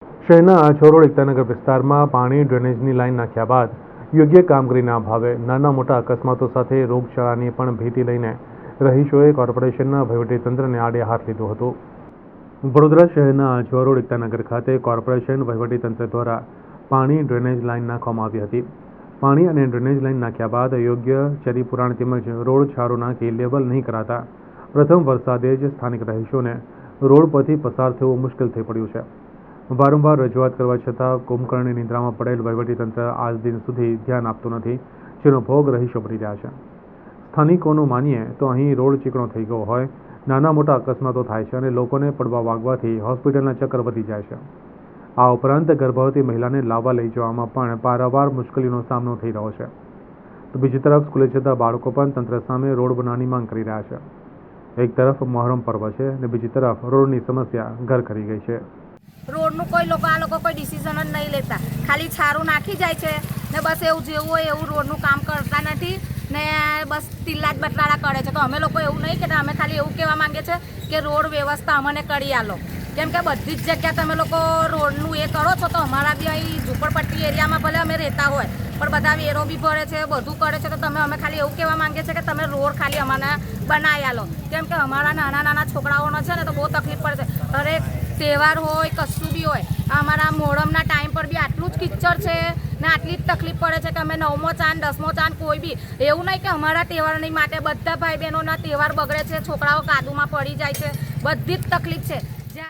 શહેરના આછોરોડ એકતાનગર વિસ્તારમાં પાણી ડ્રેનેજની લાઇન નાખ્યા બાદ યોગ્ય કામગીરીના અભાવે નાના મોટા અકસ્માતો સાથે રોગચાળાની પણ ભીતિ લઈને રહીશોએ કોર્પોરેશનના વહીવટીતંત્રને આડે હાથ લીધું હતું. વડોદરા શહેરના આછોરોડ એકતાનગર ખાતે કોર્પોરેશન વહીવટીતંત્ર દ્વારા પાણી ડ્રેનેજ લાઇન નાખવામાં આવી હતી. પાણી અને ડ્રેનેજ લાઇન નાખ્યા બાદ યોગ્ય ચરીપુરાણ તેમજ રોડ છારો નાખી લેવલ નહીં કરાતા પ્રથમ વરસાદે જ સ્થાનિક રહીશોને રોડ પરથી પસાર થવું મુશ્કેલ થઈ પડ્યું છે. વારંવાર રજૂઆત કરવા છતાં કુંભકર્ણની નિંદ્રામાં પડેલ વહીવટીતંત્ર આજ દિન સુધી ધ્યાન આપતું નથી, જેનો ભોગ રહીશો બની રહ્યા છે. સ્થાનિકોનું માનીએ તો અહીં રોડ ચીકણો થઈ ગયો હોય, નાના મોટા અકસ્માતો થાય છે અને લોકોને પડવા વાગવાથી હોસ્પિટલના ચક્કર વધી જાય છે. આ ઉપરાંત ગર્ભવતી મહિલાને લાવવા લઈ જવામાં પણ પારાવાર મુશ્કેલીનો સામનો થઈ રહ્યો છે. તો બીજી તરફ સ્કૂલે જતા બાળકો પણ તંત્ર સામે રોડ બનાવવાની માંગ કરી રહ્યા છે. એક તરફ મહોરમ પર્વ છે અને બીજી તરફ રોડની સમસ્યા ઘર કરી ગઈ છે. રોડનું આ લોકો કોઈ ડિસિઝન જ નહીં લેતા, ખાલી છારું નાખી જાય છે ને બસ એવું જેવું હોય એવું રોડનું કામ કરતા નથી ને બસ તિલ્લા જ બતલાડા કરે છે. તો અમે લોકો એવું નહીં કહેતા, અમે ખાલી એવું કહેવા માંગીએ છીએ કે રોડ વ્યવસ્થા અમને કરી આલો, કેમ કે બધી જ જગ્યા તમે લોકો રોડનું એ કરો છો તો અમારા બી અહીં ઝૂંપડપટ્ટી એરિયામાં ભલે અમે રહેતા હોય પણ બધા વેરો બી ભરે છે, બધું કરે છે. તો અમે ખાલી એવું કહેવા માંગીએ છીએ કે તમે રોડ ખાલી અમને બનાવી આલો, કેમ કે અમારા નાના છોકરાઓનો છે ને તો બહુ તકલીફ પડે છે. દરેક તહેવાર હોય કશું બી હોય, અમારા મોહરમના ટાઈમ પર બી આટલું જ કિચ્ચર છે ને આટલી જ તકલીફ પડે છે કે અમે 9મો ચાંદ 10મો ચાંદ કોઈ બી એવું નહીં કે અમારા તહેવારની માટે બધા ભાઈ બહેનોના તહેવાર બગડે છે, છોકરાઓ કાદુમાં પડી જાય છે, બધી જ તકલીફ છે.